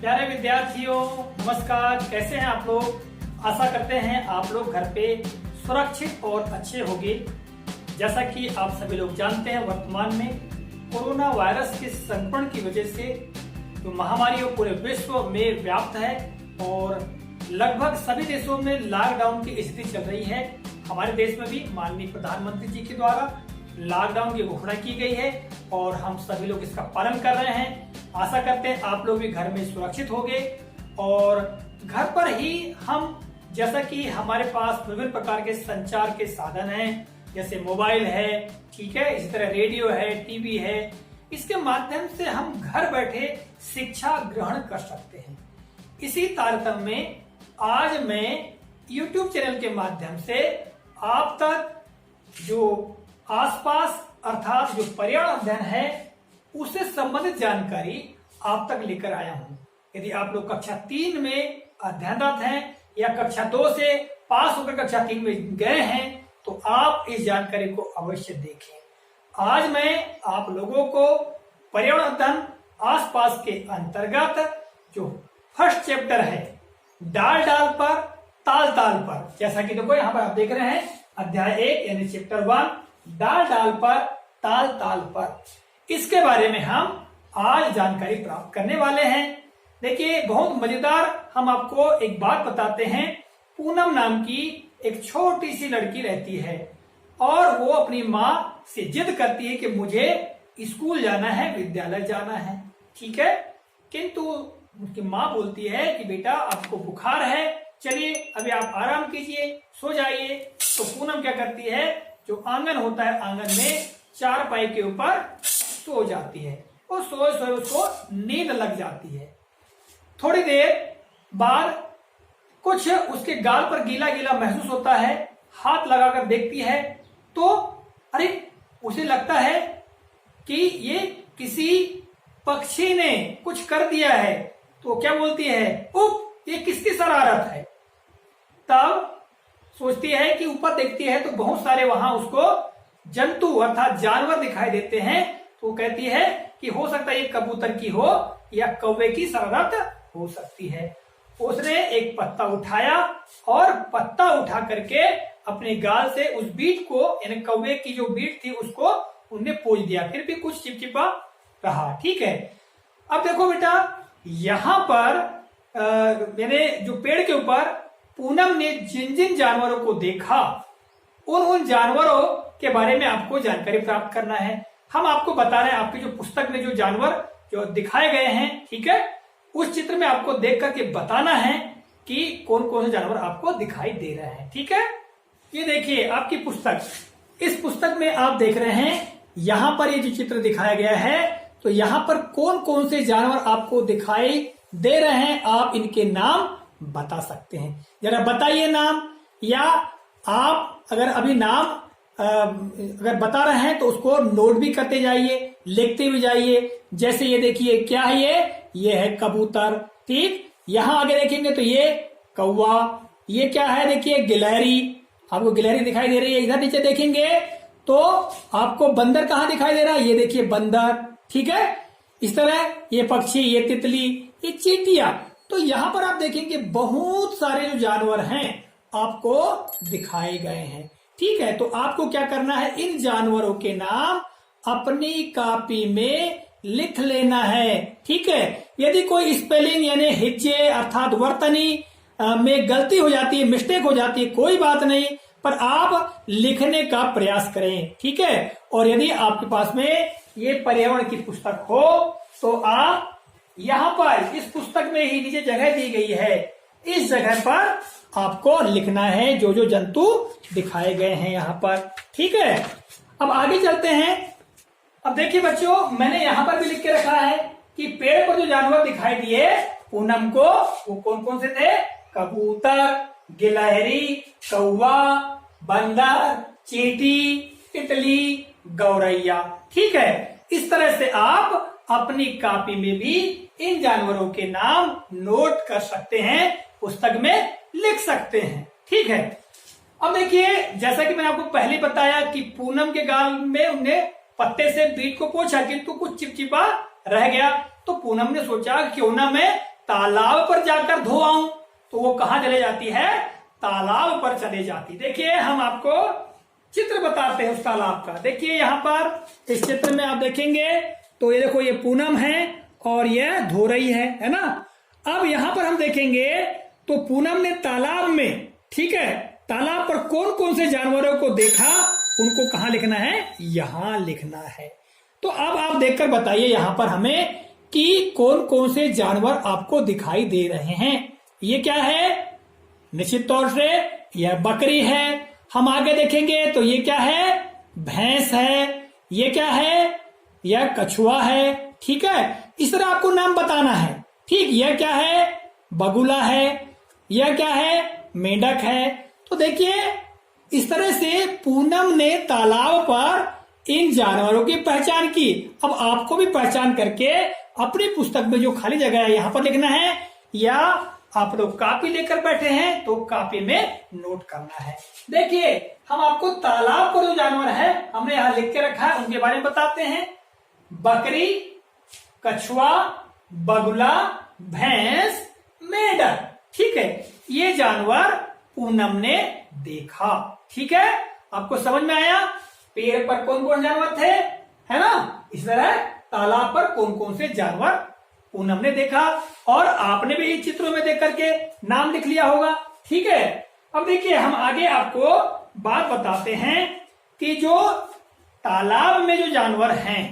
प्यारे विद्यार्थियों, नमस्कार। कैसे हैं आप लोग? आशा करते हैं आप लोग घर पे सुरक्षित और अच्छे होंगे। जैसा कि आप सभी लोग जानते हैं, वर्तमान में कोरोना वायरस के संक्रमण की वजह से जो महामारी वो पूरे विश्व में व्याप्त है और लगभग सभी देशों में लॉकडाउन की स्थिति चल रही है। हमारे देश में भी माननीय प्रधानमंत्री जी के द्वारा लॉकडाउन की घोषणा की गई है और हम सभी लोग इसका पालन कर रहे हैं। आशा करते हैं आप लोग भी घर में सुरक्षित होंगे और घर पर ही हम, जैसा कि हमारे पास विभिन्न प्रकार के संचार के साधन हैं, जैसे मोबाइल है, ठीक है, इसी तरह रेडियो है, टीवी है, इसके माध्यम से हम घर बैठे शिक्षा ग्रहण कर सकते हैं। इसी तारतम्य में आज मैं YouTube चैनल के माध्यम से आप तक जो आसपास अर्थात जो पर्यावरण अध्ययन है उससे संबंधित जानकारी आप तक लेकर आया हूं। यदि आप लोग कक्षा 3 में अध्ययनरत हैं या कक्षा 2 से पास होकर कक्षा 3 में गए हैं तो आप इस जानकारी को अवश्य देखें। आज मैं आप लोगों को पर्यावरण अध्ययन आसपास के अंतर्गत जो फर्स्ट चैप्टर है, डाल डाल पर ताल ताल पर, जैसा कि देखो यहाँ पर आप देख रहे हैं अध्याय 1 यानी चैप्टर 1, डाल डाल पर ताल ताल पर, इसके बारे में हम आज जानकारी प्राप्त करने वाले हैं। देखिए, बहुत मजेदार हम आपको एक बात बताते हैं। पूनम नाम की एक छोटी सी लड़की रहती है और वो अपनी माँ से जिद करती है कि मुझे स्कूल जाना है, विद्यालय जाना है, ठीक है। किंतु उसकी माँ बोलती है कि बेटा आपको बुखार है, चलिए अभी आप आराम कीजिए, सो जाइए। तो पूनम क्या करती है, जो आंगन होता है आंगन में चारपाई के ऊपर सो जाती है और सोए सोए उसको नींद लग जाती है। थोड़ी देर बाद कुछ उसके गाल पर गीला गीला महसूस होता है, हाथ लगाकर देखती है तो अरे उसे लगता है कि ये किसी पक्षी ने कुछ कर दिया है। तो क्या बोलती है, उप, ये किसकी शरारत है। तब सोचती है कि ऊपर देखती है तो बहुत सारे वहां उसको जंतु अर्थात जानवर दिखाई देते हैं। तो कहती है कि हो सकता है ये कबूतर की हो या कौवे की शरारत हो सकती है। उसने एक पत्ता उठाया और पत्ता उठा करके अपने गाल से उस बीट को, यानी कौवे की जो बीट थी उसको उनने पोंछ दिया, फिर भी कुछ चिपचिपा रहा, ठीक है। अब देखो बेटा, यहां पर मैंने जो पेड़ के ऊपर पूनम ने जिन जिन जानवरों को देखा उन जानवरों के बारे में आपको जानकारी प्राप्त करना है। हम आपको बता रहे हैं आपकी जो पुस्तक में जो जानवर जो दिखाए गए हैं, ठीक है, उस चित्र में आपको देख करके बताना है कि कौन कौन से जानवर आपको दिखाई दे रहे हैं, ठीक है। ये देखिए आपकी पुस्तक, इस पुस्तक में आप देख रहे हैं यहां पर ये जो चित्र दिखाया गया है, तो यहां पर कौन कौन से जानवर आपको दिखाई दे रहे हैं, आप इनके नाम बता सकते हैं। जरा बताइए नाम, या आप अगर अभी नाम अगर बता रहे हैं तो उसको नोट भी करते जाइए, लिखते भी जाइए। जैसे ये देखिए, क्या है ये है कबूतर, ठीक। यहां आगे देखेंगे तो ये कौवा, ये क्या है देखिए गिलहरी, आपको गिलहरी दिखाई दे रही है। इधर नीचे देखेंगे तो आपको बंदर कहां दिखाई दे रहा है, ये देखिए बंदर, ठीक है। इस तरह ये पक्षी, ये तितली, ये चींटियां। तो यहां पर आप देखेंगे बहुत सारे जो जानवर हैं आपको दिखाए गए हैं, ठीक है। तो आपको क्या करना है, इन जानवरों के नाम अपनी कॉपी में लिख लेना है, ठीक है। यदि कोई स्पेलिंग यानी हिज्जे अर्थात वर्तनी में गलती हो जाती है, मिस्टेक हो जाती है, कोई बात नहीं, पर आप लिखने का प्रयास करें, ठीक है। और यदि आपके पास में ये पर्यावरण की पुस्तक हो तो आप यहां पर इस पुस्तक में ही नीचे जगह दी गई है, इस जगह पर आपको लिखना है जो जो जंतु दिखाए गए हैं यहां पर, ठीक है। अब आगे चलते हैं। अब देखिए बच्चों, मैंने यहां पर भी लिख के रखा है कि पेड़ पर जो जानवर दिखाई दिए पूनम को, वो कौन कौन से थे, कबूतर, गिलहरी, कौवा, बंदर, चींटी, तितली, गौरैया, ठीक है। इस तरह से आप अपनी कॉपी में भी इन जानवरों के नाम नोट कर सकते हैं, पुस्तक में लिख सकते हैं, ठीक है। अब देखिए, जैसा कि मैंने आपको पहले बताया कि पूनम के गाल में उन्हें पत्ते से बीट को पोंछा किंतु कुछ चिपचिपा रह गया, तो पूनम ने सोचा क्यों ना मैं तालाब पर जाकर धो आऊं, तो वो कहां चले जाती है? तालाब पर चले जाती। देखिए हम आपको चित्र बताते हैं उस तालाब का। देखिए यहां पर इस चित्र में आप देखेंगे तो ये देखो, ये पूनम है और ये धो रही है ना। अब यहां पर हम देखेंगे तो पूनम ने तालाब में, ठीक है, तालाब पर कौन कौन से जानवरों को देखा, उनको कहां लिखना है? यहां लिखना है। तो अब आप देखकर बताइए यहां पर हमें कि कौन कौन से जानवर आपको दिखाई दे रहे हैं। ये क्या है? निश्चित तौर से यह बकरी है। हम आगे देखेंगे तो ये क्या है? भैंस है। ये क्या है? यह कछुआ है। ठीक है, इस तरह आपको नाम बताना है। ठीक, यह क्या है? बगुला है। यह क्या है? मेंढक है। तो देखिए इस तरह से पूनम ने तालाब पर इन जानवरों की पहचान की। अब आपको भी पहचान करके अपनी पुस्तक में जो खाली जगह है यहां पर लिखना है, या आप लोग कॉपी लेकर बैठे हैं तो कॉपी में नोट करना है। देखिए हम आपको तालाब पर जो जानवर है हमने यहां लिख के रखा है, उनके बारे में बताते हैं। बकरी, कछुआ, बगुला, भैंस, मेंढक। ठीक है, ये जानवर पूनम ने देखा। ठीक है, आपको समझ में आया? पेड़ पर कौन कौन जानवर थे, है ना। इस तरह तालाब पर कौन कौन से जानवर पूनम ने देखा, और आपने भी इन चित्रों में देख करके नाम लिख लिया होगा। ठीक है, अब देखिए हम आगे आपको बात बताते हैं कि जो तालाब में जो जानवर हैं,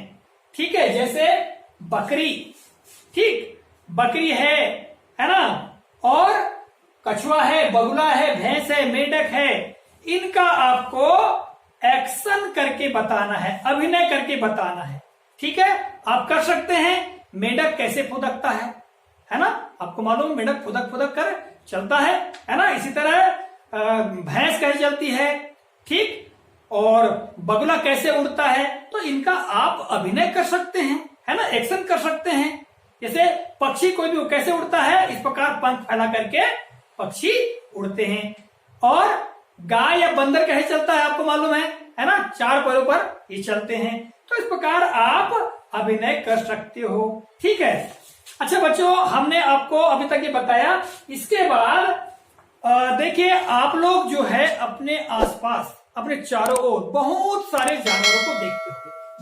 ठीक है, जैसे बकरी, ठीक, बकरी है ना, और कछुआ है, बगुला है, भैंस है, मेंढक है, इनका आपको एक्शन करके बताना है, अभिनय करके बताना है। ठीक है, आप कर सकते हैं। मेंढक कैसे फुदकता है ना, आपको मालूम है मेंढक फुदक फुदक कर चलता है ना। इसी तरह भैंस कैसे चलती है, ठीक, और बगुला कैसे उड़ता है। तो इनका आप अभिनय कर सकते हैं, है ना, एक्शन कर सकते हैं। जैसे पक्षी कोई भी कैसे उड़ता है, इस प्रकार पंख फैला करके पक्षी उड़ते हैं। और गाय या बंदर कैसे चलता है आपको मालूम है ना, चार पैरों पर ये चलते हैं। तो इस प्रकार आप अभिनय कर सकते हो। ठीक है, अच्छा बच्चों, हमने आपको अभी तक ये बताया। इसके बाद देखिए आप लोग जो है अपने आसपास, अपने चारों ओर बहुत सारे जानवरों को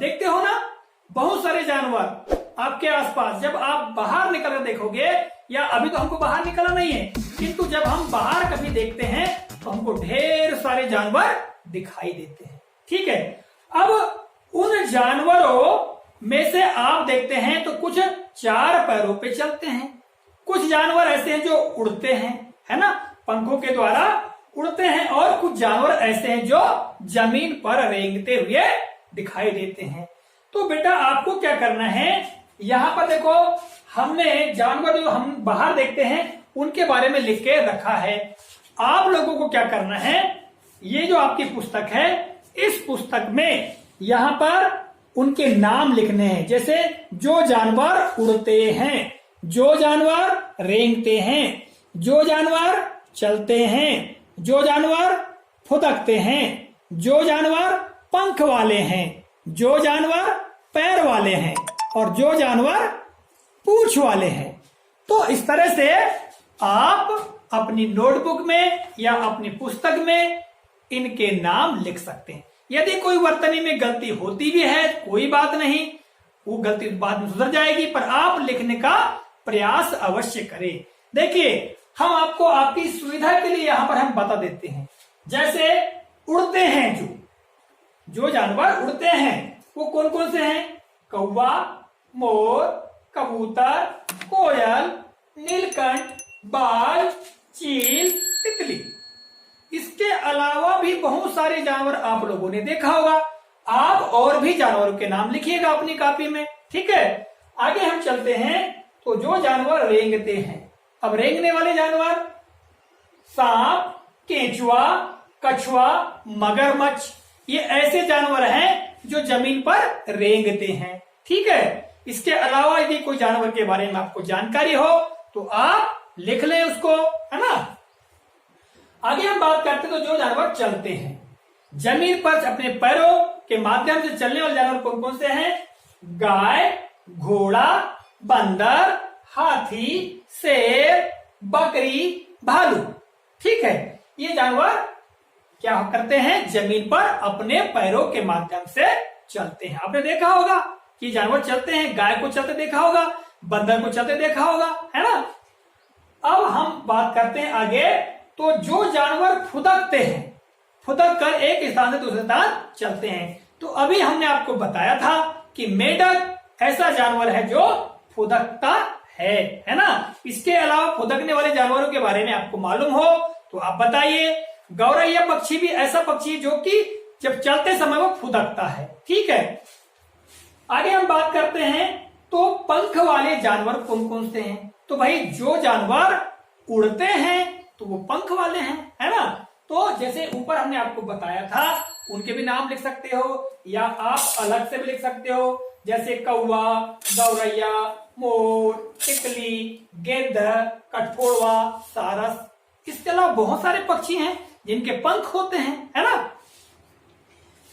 देखते हो ना, बहुत सारे जानवर आपके आसपास। जब आप बाहर निकल कर देखोगे, या अभी तो हमको बाहर निकलना नहीं है, किंतु जब हम बाहर कभी देखते हैं तो हमको ढेर सारे जानवर दिखाई देते हैं। ठीक है, अब उन जानवरों में से आप देखते हैं तो कुछ चार पैरों पे चलते हैं, कुछ जानवर ऐसे हैं जो उड़ते हैं, है ना, पंखों के द्वारा उड़ते हैं, और कुछ जानवर ऐसे हैं जो जमीन पर रेंगते हुए दिखाई देते हैं। तो बेटा आपको क्या करना है, यहाँ पर देखो हमने जानवर जो हम बाहर देखते हैं उनके बारे में लिख के रखा है। आप लोगों को क्या करना है, ये जो आपकी पुस्तक है, इस पुस्तक में यहाँ पर उनके नाम लिखने हैं। जैसे जो जानवर उड़ते हैं, जो जानवर रेंगते हैं, जो जानवर चलते हैं, जो जानवर फुदकते हैं, जो जानवर पंख वाले हैं, जो जानवर पैर वाले हैं, और जो जानवर पूंछ वाले हैं। तो इस तरह से आप अपनी नोटबुक में या अपनी पुस्तक में इनके नाम लिख सकते हैं। यदि कोई वर्तनी में गलती होती भी है कोई बात नहीं, वो गलती बाद में सुधर जाएगी, पर आप लिखने का प्रयास अवश्य करें। देखिए हम आपको आपकी सुविधा के लिए यहां पर हम बता देते हैं। जैसे उड़ते हैं, जो जानवर उड़ते हैं वो कौन कौन से हैं? कौवा, मोर, कबूतर, कोयल, नीलकंठ, बाज, चील, तितली। इसके अलावा भी बहुत सारे जानवर आप लोगों ने देखा होगा। आप और भी जानवरों के नाम लिखिएगा अपनी कॉपी में। ठीक है, आगे हम चलते हैं। तो जो जानवर रेंगते हैं, अब रेंगने वाले जानवर सांप, केंचुआ, कछुआ, मगरमच्छ, ये ऐसे जानवर हैं जो जमीन पर रेंगते हैं। ठीक है, इसके अलावा यदि कोई जानवर के बारे में आपको जानकारी हो तो आप लिख लें उसको, है ना। आगे हम बात करते हैं तो जो जानवर चलते हैं, जमीन पर अपने पैरों के माध्यम से चलने वाले जानवर कौन कौन से हैं? गाय, घोड़ा, बंदर, हाथी, शेर, बकरी, भालू। ठीक है, ये जानवर क्या करते हैं, जमीन पर अपने पैरों के माध्यम से चलते हैं। आपने देखा होगा कि जानवर चलते हैं, गाय को चलते देखा होगा, बंदर को चलते देखा होगा, है ना। अब हम बात करते हैं आगे। तो जो जानवर फुदकते हैं, फुदक कर एक स्थान से दूसरे स्थान चलते हैं, तो अभी हमने आपको बताया था कि मेंढक ऐसा जानवर है जो फुदकता है ना। इसके अलावा फुदकने वाले जानवरों के बारे में आपको मालूम हो तो आप बताइए। गौरैया पक्षी भी ऐसा पक्षी है जो कि जब चलते समय वो फुदकता है। ठीक है, आगे हम बात करते हैं। तो पंख वाले जानवर कौन कौन से हैं? तो भाई जो जानवर उड़ते हैं तो वो पंख वाले हैं, है ना। तो जैसे ऊपर हमने आपको बताया था, उनके भी नाम लिख सकते हो या आप अलग से भी लिख सकते हो, जैसे कौवा, गौरैया, मोर, तितली, गिद्ध, कठफोड़वा, सारस। इसके अलावा बहुत सारे पक्षी हैं जिनके पंख होते हैं, है ना।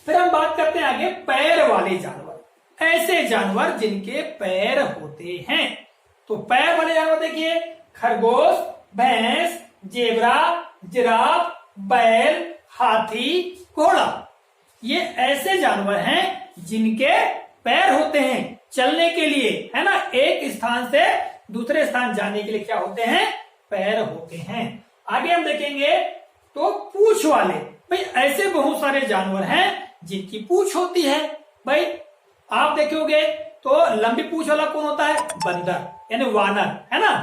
फिर हम बात करते हैं आगे पैर वाले जानवर। ऐसे जानवर जिनके पैर होते हैं। तो पैर वाले जानवर देखिए, खरगोश, भैंस, जेबरा, जिराफ, बैल, हाथी, घोड़ा। ये ऐसे जानवर हैं जिनके पैर होते हैं चलने के लिए, है ना। एक स्थान से दूसरे स्थान जाने के लिए क्या होते हैं, पैर होते हैं। आगे हम देखेंगे तो पूंछ वाले। भाई ऐसे बहुत सारे जानवर हैं जिनकी पूंछ होती है। भाई आप देखोगे तो लंबी पूंछ वाला कौन होता है, बंदर यानी वानर, है ना।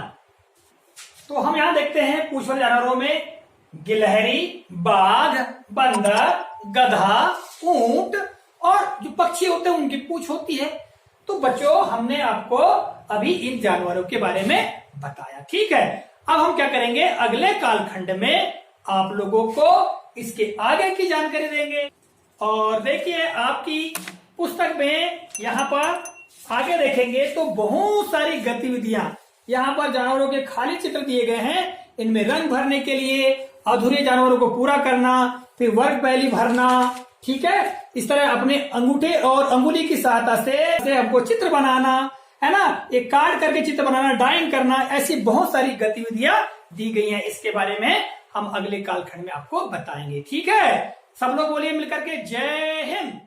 तो हम यहां देखते हैं पूंछ वाले जानवरों में गिलहरी, बाघ, बंदर, गधा, ऊंट और जो पक्षी होते हैं उनकी पूंछ होती है। तो बच्चों हमने आपको अभी इन जानवरों के बारे में बताया। ठीक है, अब हम क्या करेंगे, अगले कालखंड में आप लोगों को इसके आगे की जानकारी देंगे। और देखिए आपकी पुस्तक में यहाँ पर आगे देखेंगे तो बहुत सारी गतिविधियां, यहाँ पर जानवरों के खाली चित्र दिए गए हैं। इनमें रंग भरने के लिए अधूरे जानवरों को पूरा करना, फिर वर्ग पहली भरना। ठीक है, इस तरह अपने अंगूठे और अंगुली की सहायता से हमको चित्र बनाना, है ना। एक कार्ड करके चित्र बनाना, ड्राइंग करना, ऐसी बहुत सारी गतिविधियां दी गई हैं। इसके बारे में हम अगले कालखंड में आपको बताएंगे। ठीक है, सब लोग बोलिए मिलकर के जय हिंद।